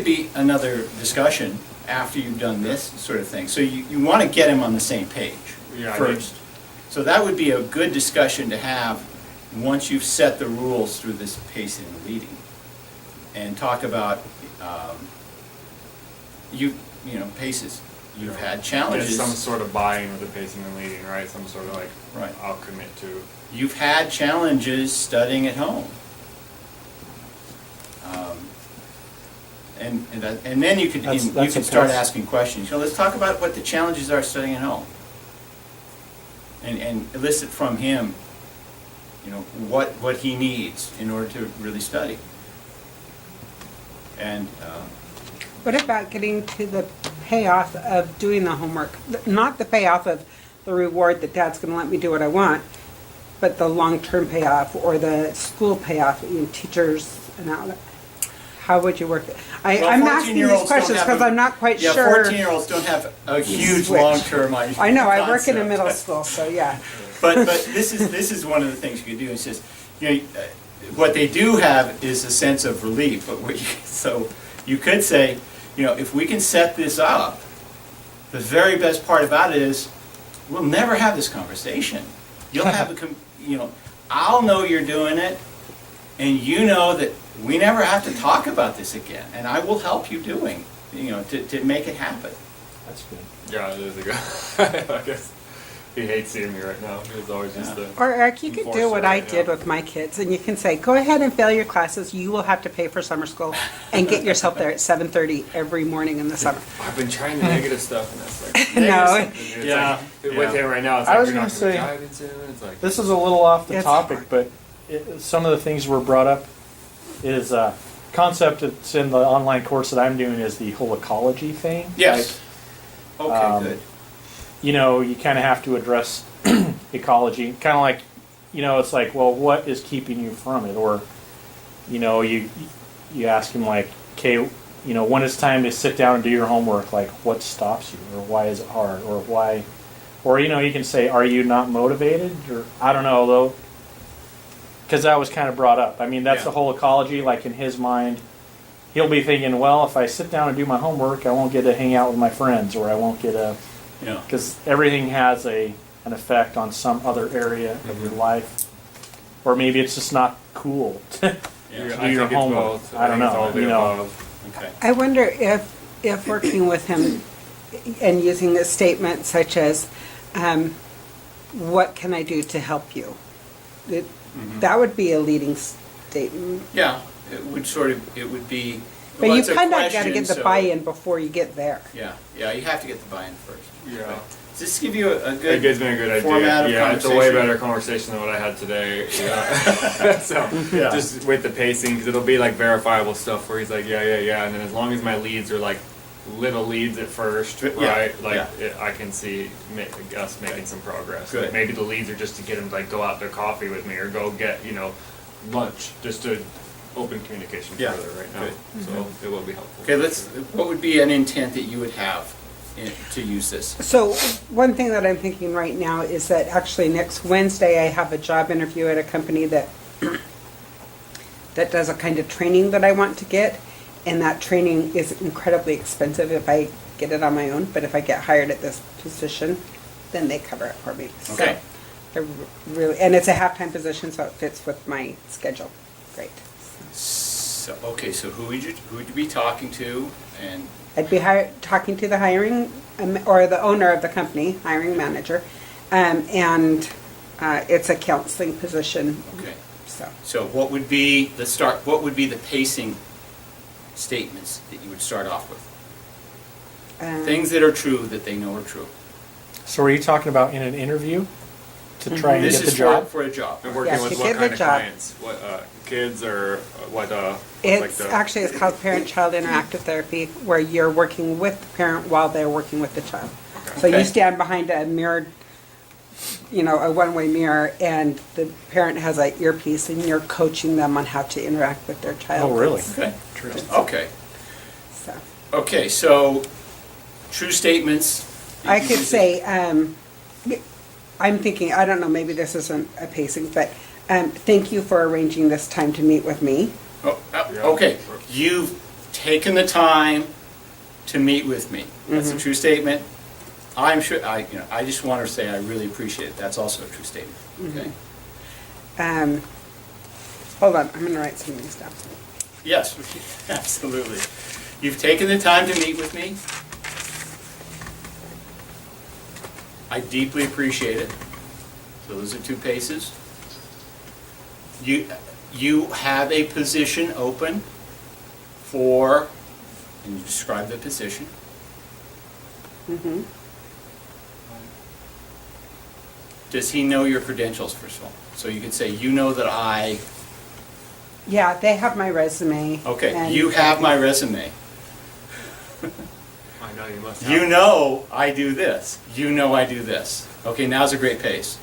be another discussion after you've done this sort of thing. So you want to get him on the same page first. So that would be a good discussion to have once you've set the rules through this pacing and leading, and talk about paces. You've had challenges. Some sort of buy-in with the pacing and leading, right? Some sort of right. I'll commit to. You've had challenges studying at home. And then you could start asking questions. Let's talk about what the challenges are studying at home, and elicit from him, what he needs in order to really study. And What about getting to the payoff of doing the homework? Not the payoff of the reward that Dad's going to let me do what I want, but the long-term payoff or the school payoff, teachers and all that. How would you work it? I'm asking these 14-year-olds questions don't have because I'm not quite sure. 14-year-olds don't have a huge Switch. long-term I know, I work in a concept. middle school, so yeah. But this is one of the things you could do. It's just what they do have is a sense of relief. But so you could say, if we can set this up, the very best part about it is we'll never have this conversation. You'll have I'll know you're doing it, and you know that we never have to talk about this again, and I will help you to make it happen. That's good. Yeah, there's a guy. I guess he hates seeing me right now. He's always just the. Or Eric, you could do enforcer what I right did now. with my kids, and you can say, go ahead and fail your classes. You will have to pay for summer school and get yourself there at 7:30 every morning in the summer. I've been trying the negative stuff, and that's like No. It's Yeah. like, with him right now, it's I like was you're gonna not say, dive into it. It's like This is a little off the It's topic, hard. but some of the things were brought up is concept that's in the online course that I'm doing is the whole ecology thing. Yes. Okay. Good. You kind of have to address ecology, kind of like, it's like, well, what is keeping you from it? Or, you ask him like, okay, when it's time to sit down and do your homework, like what stops you, or why is it hard, or why, or you can say, are you not motivated, or I don't know though, because that was kind of brought up. I mean, that's Yeah. the whole ecology. Like in his mind, he'll be thinking, well, if I sit down and do my homework, I won't get to hang out with my friends, or I won't get a, because everything has an effect on some other area of your life, or maybe it's just not cool to Yeah, do I your think it's homework. both. I don't think it's all know. the above. Okay. I wonder if working with him and using a statement such as, what can I do to help you? That would be a leading statement. Yeah, it would be. But well, you it's a kind of got to question, get the so- buy-in before you get there. Yeah, you have to get the buy-in first. Yeah. But does this give you a good It gives me a good idea. format of Yeah, it's a conversation? way better conversation than what I had today. Yeah. So Yeah. just with the pacing, because it'll be like verifiable stuff where he's like, yeah, and then as long as my leads are like little leads at first, Yeah, right? Like yeah. I can see us making some progress. Good. Like maybe the leads are just to get him to like go out to coffee with me or go get lunch, just to open communication Yeah, further right now. good. So it will be helpful. Okay, what would be an intent that you would have to use this? So one thing that I'm thinking right now is that actually next Wednesday I have a job interview at a company that does a kind of training that I want to get, and that training is incredibly expensive if I get it on my own, but if I get hired at this position, then they cover it for me. Okay. So really, and it's a half-time position, so it fits with my schedule. Great. So who would you be talking to, and I'd be talking to the hiring, or the owner of the company, hiring manager, and it's a counseling position. okay. So What would be the start? What would be the pacing statements that you would start off with? Things that are true that they know are true. So are you talking about in an interview to try and This get the is job? for a job. And working Yes, with to what get the kind of job. clients? What kids or what? It's actually, it's called parent-child interactive therapy, where you're working with the parent while they're working with the child. So you Okay. stand behind a mirrored, a one-way mirror, and the parent has an earpiece, and you're coaching them on how to interact with their child. Oh, really? Okay. Interesting. Okay. So, Okay, so true statements. I could say, I'm thinking, I don't know, maybe this isn't a pacing, but thank you for arranging this time to meet with me. Oh, Yeah. okay, you've taken the time to meet with me. That's a true statement. I'm sure, I just want to say I really appreciate it. That's also a true statement, okay? Hold on, I'm going to write some of these down. Yes, absolutely. You've taken the time to meet with me. I deeply appreciate it. So those are two paces. You have a position open for, and you describe the position. Does he know your credentials, first of all? So you could say, you know that I, Yeah, they have my resume. okay, and- you have my resume. I know you must. Have You know I do this. You know I do this. Okay, now's a great pace.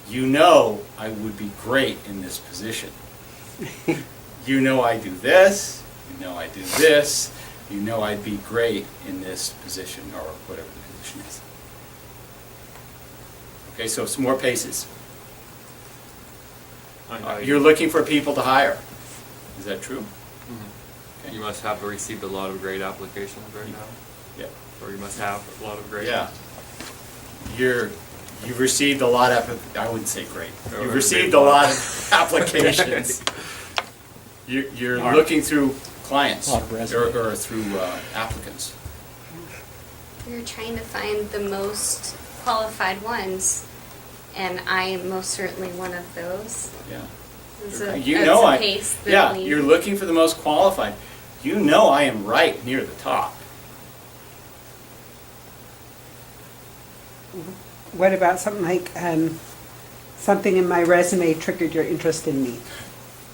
You know I would be great in this position. You know I do this. You know I do this. You know I'd be great in this position, or whatever the position is. Okay, so some more paces. I know You're looking for people to hire. Is that true? You must have received a lot of great applications right now, Yeah. or you must have a lot of great. Yeah. You've received a lot of, I wouldn't say great. Oh, You've there's a received big a one. lot of applications. You're looking through clients A lot of resumes. or through applicants. You're trying to find the most qualified ones, and I am most certainly one of those. Yeah. It's You it's know a I, pace that yeah, we- you're looking for the most qualified. You know I am right near the top. What about something like, something in my resume triggered your interest in me?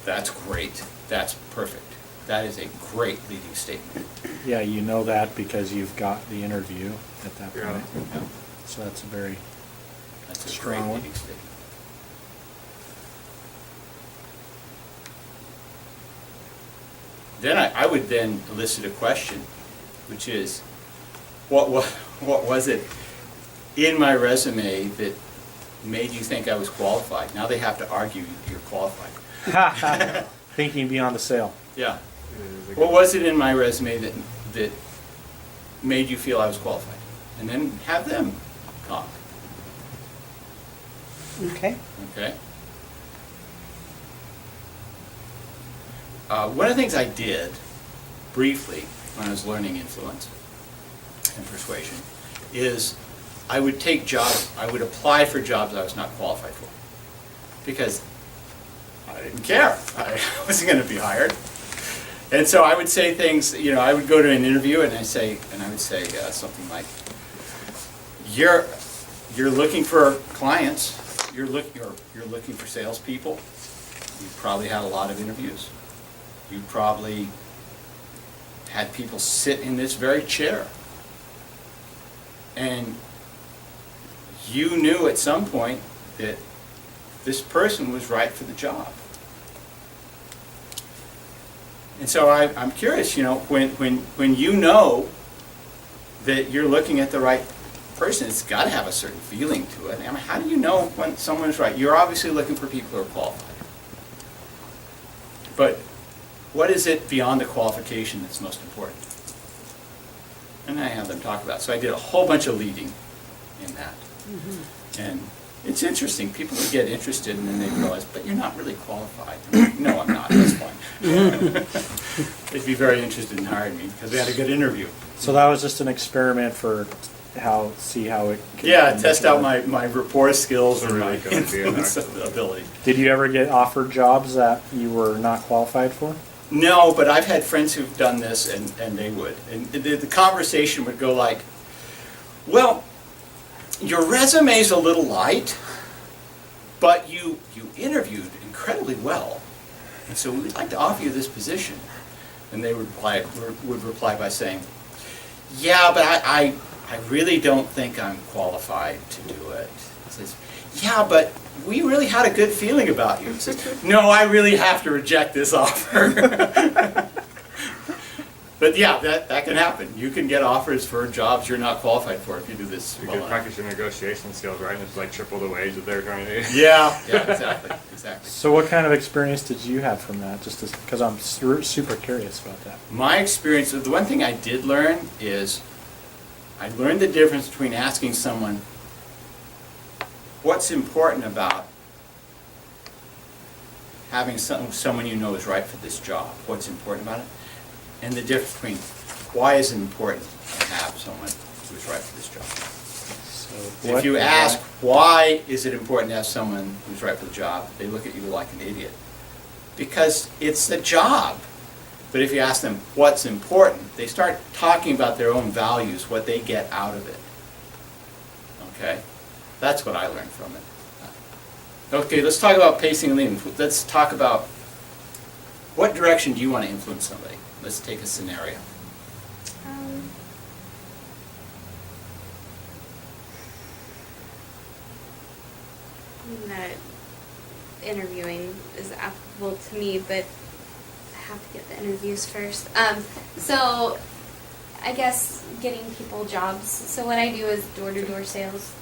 That's great. That's perfect. That is a great leading statement. Yeah, you know that because you've got the interview at that Yeah. point. Yeah. So that's a very, That's a Strong great one. leading statement. Then I would then elicit a question, which is, what was it in my resume that made you think I was qualified? Now they have to argue you're qualified. thinking beyond the sale. Yeah. It is a What good- was it in my resume that made you feel I was qualified? And then have them talk, Okay. okay? One of the things I did briefly when I was learning influence and persuasion is I would take jobs, I would apply for jobs I was not qualified for. Because I didn't care. I wasn't going to be hired. And so I would say things, I would go to an interview and I would say something like, you're looking for clients, you're looking for salespeople, you probably had a lot of interviews. You probably had people sit in this very chair. And you knew at some point that this person was right for the job. And so I'm curious, when you know that you're looking at the right person, it's got to have a certain feeling to it. I mean, how do you know when someone's right? You're obviously looking for people who are qualified. But what is it beyond the qualification that's most important? And I have them talk about it. So I did a whole bunch of leading in that. And it's interesting. People would get interested and then they realize, but you're not really qualified. I'm like, no, I'm not. That's fine. They'd be very interested in hiring me because we had a good interview. So that was just an experiment for see how it. could Yeah, come test out together. my rapport skills That's a or really my good idea influence there. ability. Did you ever get offered jobs that you were not qualified for? No, but I've had friends who've done this and they would. And the conversation would go like, well, your resume's a little light, but you interviewed incredibly well. And so we'd like to offer you this position. And they would reply by saying, yeah, but I really don't think I'm qualified to do it. He says, yeah, but we really had a good feeling about you. He says, no, I really have to reject this offer. But yeah, that can happen. You can get offers for jobs you're not qualified for if you do this You well could enough. practice your negotiation skills, right? And it's like triple the wage that they're trying to do. Yeah, exactly. So what kind of experience did you have from that? Just because I'm super curious about that. My experience, the one thing I did learn is I learned the difference between asking someone what's important about having someone you know is right for this job, what's important about it, and the difference between why is it important to have someone who's right for this job. So If you ask why is it important to have someone who's right for the job, they look at you like an idiot. Because it's the job. But if you ask them what's important, they start talking about their own values, what they get out of it. Okay? That's what I learned from it. Okay, let's talk about pacing and leading. Let's talk about what direction do you want to influence somebody? Let's take a scenario. That interviewing is applicable to me, but I have to get the interviews first. So I guess getting people jobs. So what I do is door-to-door sales.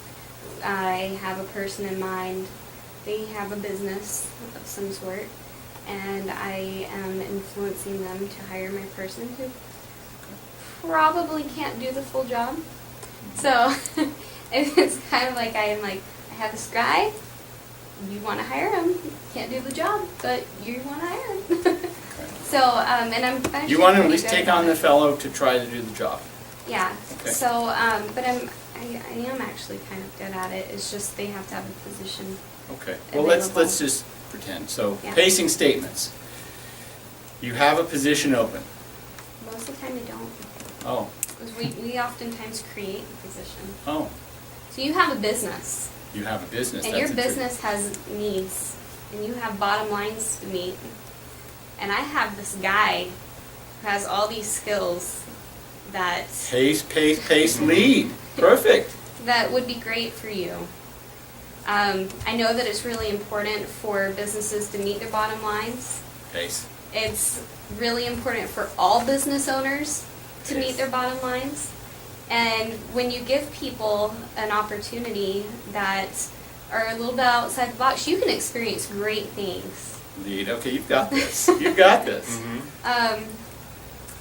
I have a person in mind. They have a business of some sort, and I am influencing them to hire my person who probably can't do the full job. So it's kind of like I have this guy. You want to hire him? Can't do the job, but you want to hire him. So and I'm actually You want to at pretty least good take about on the it. fellow to try to do the job. Yeah. Okay. So but I am actually kind of good at it. It's just they have to have a position. Okay, well, let's Available. just pretend. So, Yeah. pacing statements. You have a position open. Most of the time they don't. Oh, 'Cause we oftentimes create a position. oh, So you have a business, you have a business. and that's your a trick. business has needs, and you have bottom lines to meet. And I have this guy who has all these skills that Pace, lead. Perfect. that would be great for you. I know that it's really important for businesses to meet their bottom lines. Pace. It's really important for all business owners to Yes. meet their bottom lines. And when you give people an opportunity that are a little bit outside the box, you can experience great things. Lead. Okay, you've got this. You've got this. Mm-hmm.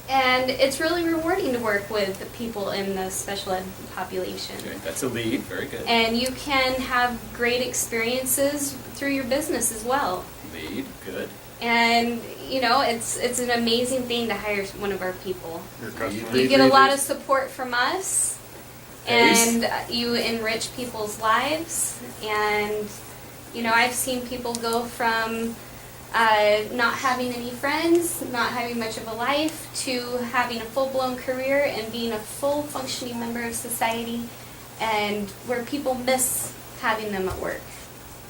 And it's really rewarding to work with the people in the special ed population. Okay, that's a lead. Very good. And you can have great experiences through your business as well. Lead. Good. And, you know, it's an amazing thing to hire one of our people. Your customer. You get a lot of support from us, Pace. and you enrich people's lives. And, you know, I've seen people go from not having any friends, not having much of a life, to having a full-blown career and being a full functioning member of society, and where people miss having them at work.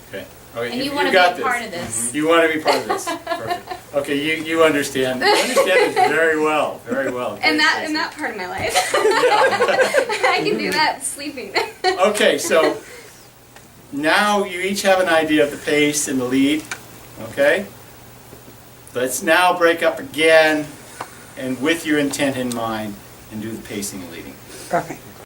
Okay. Okay, And you you want to be got a this. part of this. You want to be part of this. Perfect. Okay, you understand. You understand this very well. Very well. And Good, Stacey. that part of my life. Yeah. I can do that sleeping. Okay, so now you each have an idea of the pace and the lead, okay? Let's now break up again and with your intent in mind and do the pacing and leading. Okay.